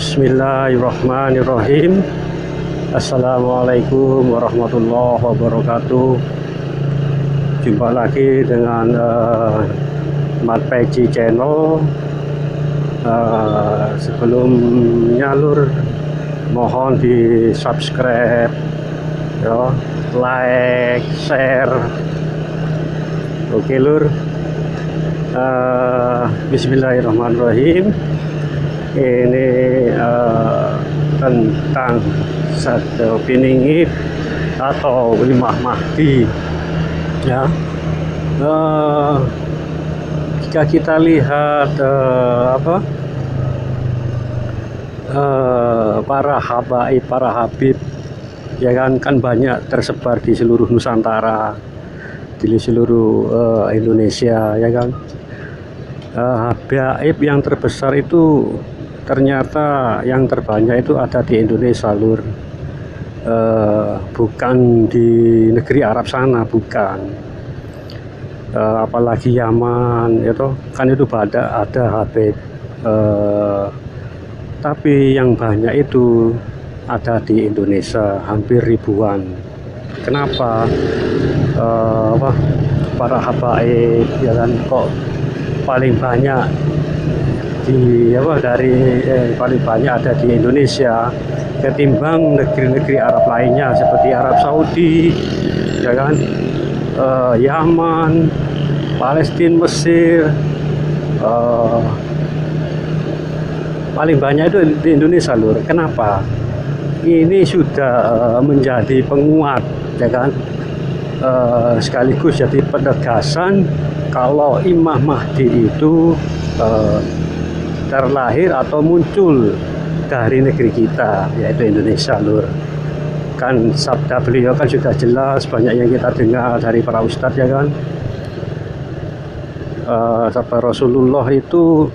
Bismillahirrahmanirrahim. Assalamualaikum warahmatullahi wabarakatuh. Jumpa lagi dengan Mat Peci Channel. Sebelumnya lur, mohon di subscribe ya, like, share. Oke lur. Bismillahirrahmanirrahim. Ini tentang satu piningit atau Imam Mahdi ya. Jika kita lihat para habaib, para habib ya kan banyak tersebar di seluruh Nusantara, di seluruh Indonesia ya kan. Habaib yang terbesar itu ternyata yang terbanyak itu ada di Indonesia lur, bukan di negeri Arab sana, bukan. Apalagi Yaman itu kan itu ada Habib, tapi yang banyak itu ada di Indonesia, hampir ribuan. Kenapa para habaib ya kan kok paling banyak paling banyak ada di Indonesia ketimbang negeri-negeri Arab lainnya seperti Arab Saudi ya kan, Yaman, Palestina, Mesir. Paling banyak itu di Indonesia lur. Kenapa? Ini sudah menjadi penguat ya kan, sekaligus jadi penegasan kalau Imam Mahdi itu terlahir atau muncul dari negeri kita, yaitu Indonesia lur. Kan sabda beliau kan sudah jelas, banyak yang kita dengar dari para ustadz ya kan. Sabda Rasulullah itu,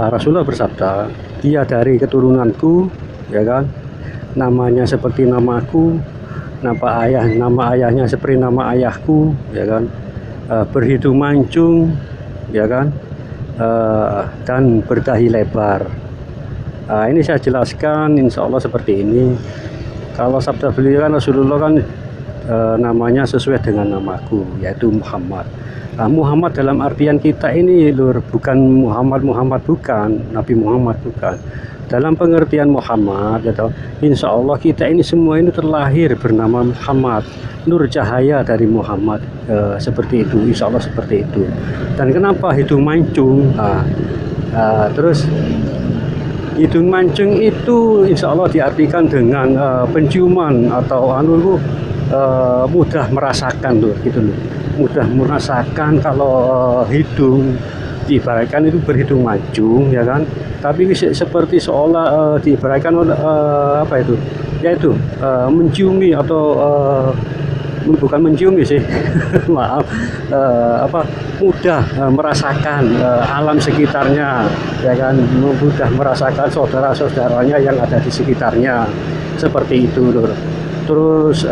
Rasulullah bersabda, dia dari keturunanku ya kan, namanya seperti namaku, nama ayahnya seperti nama ayahku ya kan, berhidung mancung ya kan, dan berdahi lebar. Ini saya jelaskan insya Allah seperti ini. Kalau sabda beliau kan, Rasulullah kan namanya sesuai dengan namaku, yaitu Muhammad. Muhammad dalam artian kita ini lur, bukan Muhammad bukan, Nabi Muhammad bukan. Dalam pengertian Muhammad ya toh, insya Allah kita ini semua ini terlahir bernama Muhammad, nur cahaya dari Muhammad, seperti itu, insya Allah seperti itu. Dan kenapa hidung mancung? Terus hidung mancung itu insya Allah diartikan dengan penciuman atau mudah merasakan tuh gitu loh, mudah merasakan kalau hidung diibaratkan itu berhidung mancung ya kan, tapi seperti seolah diibaratkan yaitu menciumi atau bukan menciumi sih maaf, mudah merasakan alam sekitarnya ya kan, mudah merasakan saudara-saudaranya yang ada di sekitarnya, seperti itu lur. Terus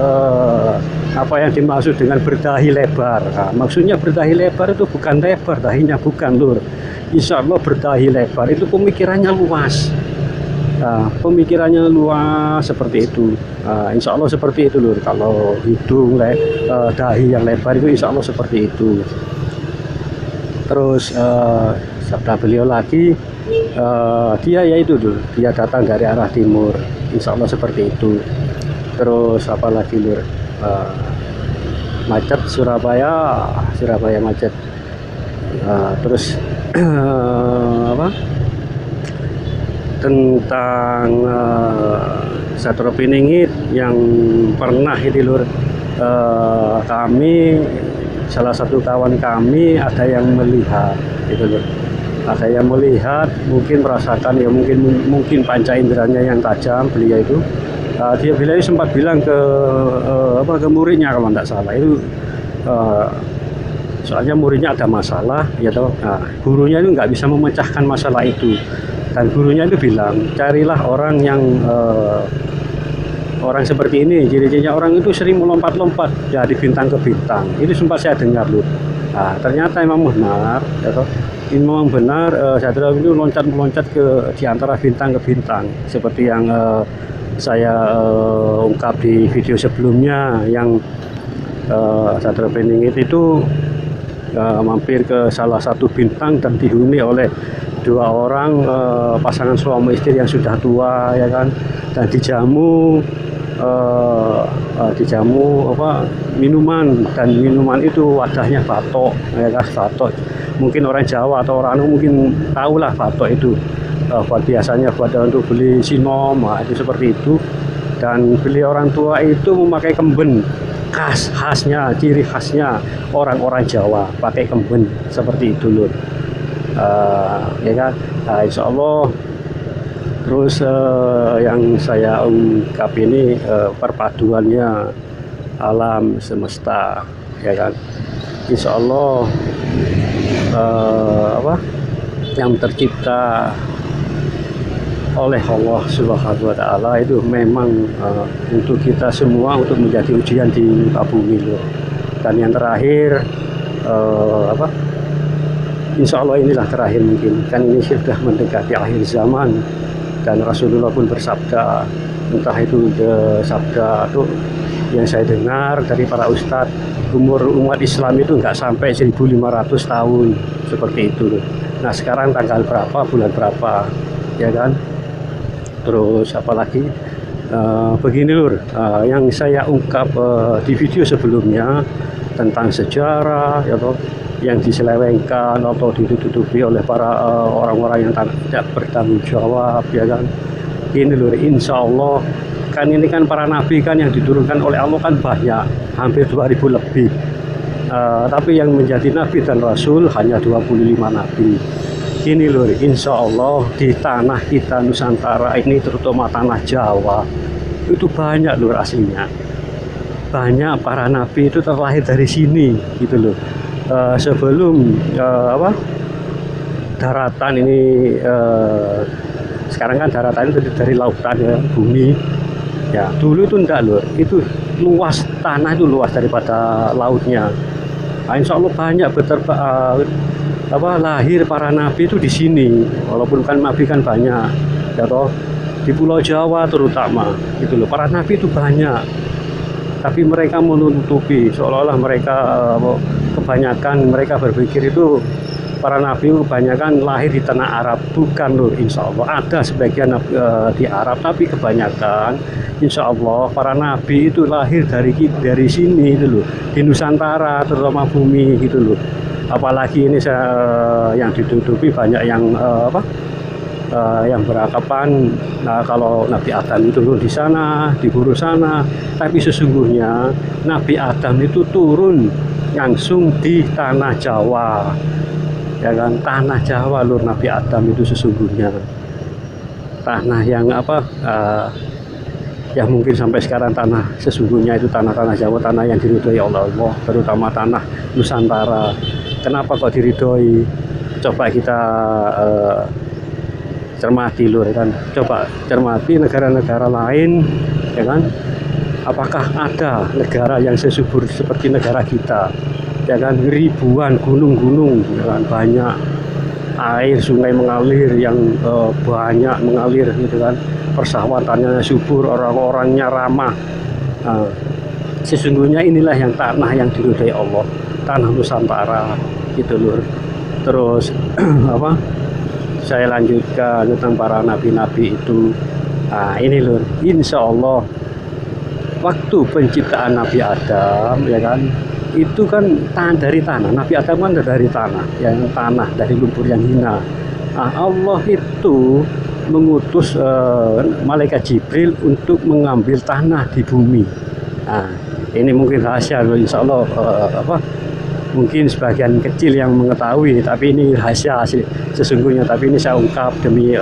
apa yang dimaksud dengan berdahi lebar? Maksudnya berdahi lebar itu bukan lebar dahinya, bukan lur. Insya Allah berdahi lebar itu pemikirannya luas. Pemikirannya luas seperti itu. Insya Allah seperti itu lur. Kalau hidung dahi yang lebar itu insya Allah seperti itu. Terus sabda beliau lagi, dia yaitu lur, dia datang dari arah timur. Insya Allah seperti itu. Terus apa lagi lur, macet Surabaya macet. Terus tentang satu piningit yang pernah ini lur, kami salah satu kawan kami ada yang melihat itu lur, ada yang melihat, mungkin merasakan ya, mungkin panca inderanya yang tajam beliau itu. Beliau sempat bilang ke muridnya kalau tidak salah itu, soalnya muridnya ada masalah ya toh. Gurunya itu nggak bisa memecahkan masalah itu, dan gurunya itu bilang carilah orang yang orang seperti ini. Ciri-cirinya orang itu sering melompat-lompat dari bintang ke bintang, itu sempat saya dengar loh. Ternyata emang benar ya toh, ini memang benar Satrio itu loncat-loncat di antara bintang ke bintang seperti yang saya ungkap di video sebelumnya yang Satrio Beningit itu mampir ke salah satu bintang dan dihuni oleh dua orang pasangan suami istri yang sudah tua ya kan, dan dijamu minuman, dan minuman itu wadahnya batok ya kan, batok. Mungkin orang Jawa atau orang mungkin tahulah batok itu buat biasanya buat untuk beli sinom, itu seperti itu. Dan beli orang tua itu memakai kemben khasnya, ciri khasnya orang-orang Jawa pakai kemben seperti itu loh. Ya kan, insya Allah. Terus yang saya ungkap ini perpaduannya alam semesta ya kan, insya Allah yang tercipta oleh Allah Subhanahu wa Ta'ala itu memang untuk kita semua, untuk menjadi ujian di muka bumi loh. Dan yang terakhir insya Allah inilah terakhir mungkin, kan ini sudah mendekati akhir zaman, dan Rasulullah pun bersabda, entah itu sabda itu yang saya dengar dari para ustadz, umur umat Islam itu nggak sampai 1500 tahun seperti itu. Nah sekarang tanggal berapa, bulan berapa ya kan. Terus apalagi begini lur, yang saya ungkap di video sebelumnya tentang sejarah ya toh, yang diselewengkan atau ditutupi oleh para orang-orang yang tidak bertanggung jawab ya kan. Ini lur, insya Allah kan ini kan para nabi kan yang diturunkan oleh Allah kan banyak, hampir 2000 lebih. Tapi yang menjadi nabi dan rasul hanya 25 nabi. Ini lur, insya Allah di tanah kita Nusantara ini, terutama tanah Jawa, itu banyak lur aslinya. Banyak para nabi itu terlahir dari sini gitu loh. Sebelum daratan ini, sekarang kan daratan itu dari lautan ya, bumi ya. Dulu itu enggak lur, itu luas, tanah itu luas daripada lautnya. Nah, insya Allah banyak lahir para nabi itu di sini, walaupun kan nabi kan banyak ya toh, di Pulau Jawa terutama gitu loh, para nabi itu banyak, tapi mereka menutupi seolah-olah mereka kebanyakan mereka berpikir itu para nabi kebanyakan lahir di tanah Arab. Bukan loh, insya Allah ada sebagian di Arab, tapi kebanyakan insya Allah para nabi itu lahir dari sini itu loh, di Nusantara terutama bumi gitu loh. Apalagi ini yang ditutupi banyak yang yang beranggapan kalau Nabi Adam itu turun di sana, di buru sana, tapi sesungguhnya Nabi Adam itu turun langsung di tanah Jawa ya kan, tanah Jawa lur. Nabi Adam itu sesungguhnya tanah yang yang mungkin sampai sekarang tanah sesungguhnya itu tanah Jawa, tanah yang diridhoi Allah, terutama tanah Nusantara. Kenapa kok diridhoi? Coba kita cermati lur kan, coba cermati negara-negara lain ya kan, apakah ada negara yang sesubur seperti negara kita ya kan, ribuan gunung-gunung ya kan, banyak air sungai mengalir yang banyak mengalir gitu kan, persawatannya subur, orang-orangnya ramah. Sesungguhnya inilah yang tanah yang diridhoi Allah, tanah Nusantara gitu lur. Terus saya lanjutkan tentang para nabi-nabi itu. Ini lur, insya Allah waktu penciptaan Nabi Adam ya kan, itu kan dari tanah. Nabi Adam kan dari tanah, yang tanah dari lumpur yang hina. Allah itu mengutus malaikat Jibril untuk mengambil tanah di bumi. Ini mungkin rahasia, insya Allah mungkin sebagian kecil yang mengetahui, tapi ini rahasia sesungguhnya. Tapi ini saya ungkap demi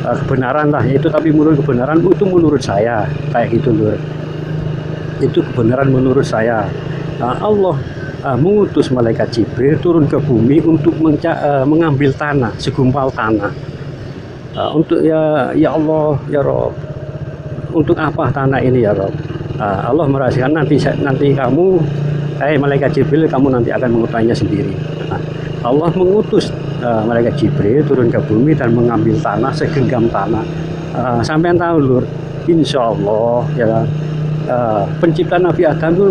kebenaran lah itu, tapi menurut kebenaran itu menurut saya kayak gitu lur. Itu kebenaran menurut saya. Allah mengutus malaikat Jibril turun ke bumi untuk mengambil tanah, segumpal tanah. Untuk ya Allah ya Rob, untuk apa tanah ini ya Rob? Allah merahasiakan, nanti kamu malaikat Jibril, kamu nanti akan mengetahuinya sendiri. Allah mengutus malaikat Jibril turun ke bumi dan mengambil tanah segenggam tanah. Sampai tahu lur, insya Allah ya kan, pencipta Nabi Adam itu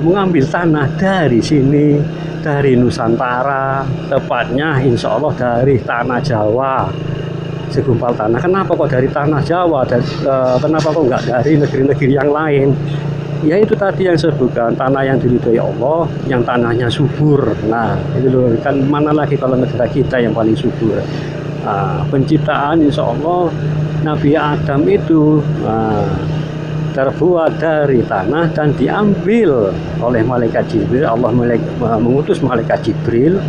mengambil tanah dari sini, dari Nusantara, tepatnya insya Allah dari tanah Jawa, segumpal tanah. Kenapa kok dari tanah Jawa? Dan kenapa kok nggak dari negeri-negeri yang lain? Ya itu tadi yang saya sebutkan, tanah yang diridhoi Allah, yang tanahnya subur. Nah itu loh, kan mana lagi kalau negara kita yang paling subur. Penciptaan insya Allah Nabi Adam itu terbuat dari tanah dan diambil oleh malaikat Jibril. Allah mengutus malaikat Jibril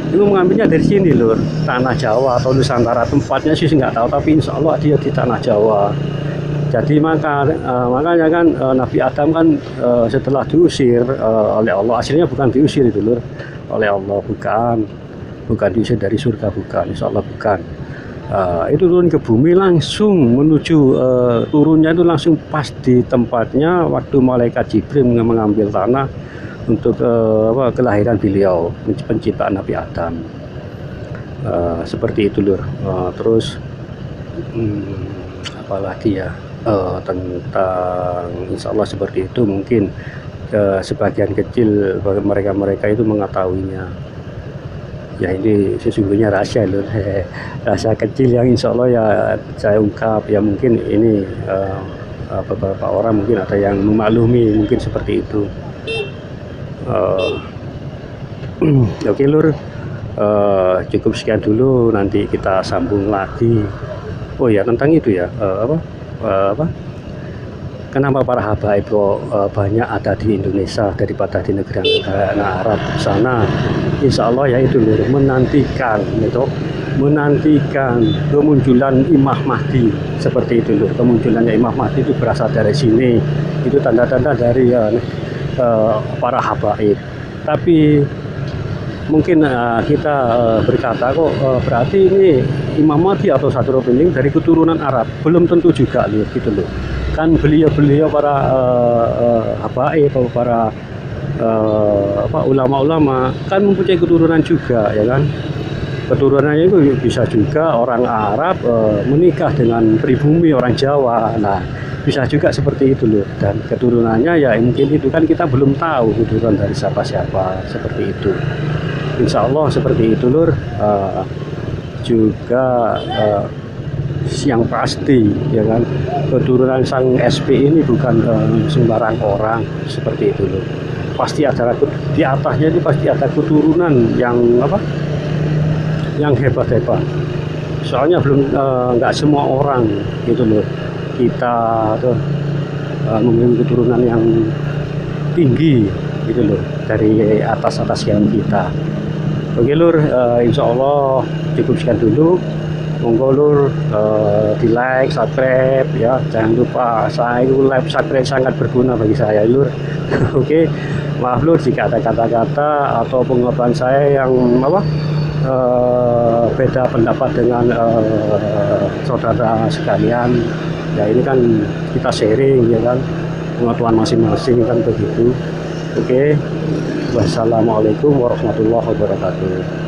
itu mengambilnya dari sini loh, tanah Jawa atau Nusantara. Tempatnya sih nggak tahu, tapi insya Allah dia di tanah Jawa. Jadi makanya kan Nabi Adam kan setelah diusir oleh Allah, aslinya bukan diusir itu lur, oleh Allah, bukan diusir dari surga, bukan, insya Allah bukan. Itu turun ke bumi langsung menuju turunnya itu langsung pas di tempatnya waktu malaikat Jibril mengambil tanah untuk kelahiran beliau, penciptaan Nabi Adam. Seperti itu lur. Terus apalagi ya, tentang insya Allah seperti itu, mungkin sebagian kecil mereka itu mengetahuinya. Ya ini sesungguhnya rahasia loh, rahasia kecil yang insya Allah ya saya ungkap. Ya mungkin ini beberapa orang mungkin ada yang memaklumi, mungkin seperti itu. Oke lur, cukup sekian dulu, nanti kita sambung lagi. Oh ya tentang itu ya, kenapa para habaib banyak ada di Indonesia daripada di negara Arab sana. Insya Allah ya itu lur, menantikan kemunculan Imam Mahdi, seperti itu lur. Kemunculannya Imam Mahdi itu berasal dari sini, itu tanda-tanda dari para habaib. Tapi mungkin kita berkata kok berarti ini Imam Mahdi atau Sadruddin ini dari keturunan Arab. Belum tentu juga loh, gitu loh. Kan beliau para habaib atau para ulama-ulama kan mempunyai keturunan juga, ya kan. Keturunannya itu bisa juga orang Arab menikah dengan pribumi orang Jawa. Nah bisa juga seperti itu loh. Dan keturunannya ya mungkin itu kan kita belum tahu keturunan dari siapa-siapa, seperti itu. Insya Allah seperti itu lur. Juga yang pasti ya kan, keturunan sang SP ini bukan sembarang orang, seperti itu loh. Pasti ada di atasnya, itu pasti ada keturunan yang yang hebat-hebat. Soalnya belum nggak semua orang gitu loh kita tuh memiliki keturunan yang tinggi gitu loh, dari atas yang kita. Oke lur, insya Allah cukup sekian dulu. Monggo lur, di like, subscribe ya, jangan lupa. Saya itu like, subscribe sangat berguna bagi saya lur. Oke, maaf lur jika ada kata-kata atau pengetahuan saya yang beda pendapat dengan saudara sekalian. Ya ini kan kita sharing ya kan, pengetahuan masing-masing kan begitu. Oke, wassalamualaikum warahmatullahi wabarakatuh.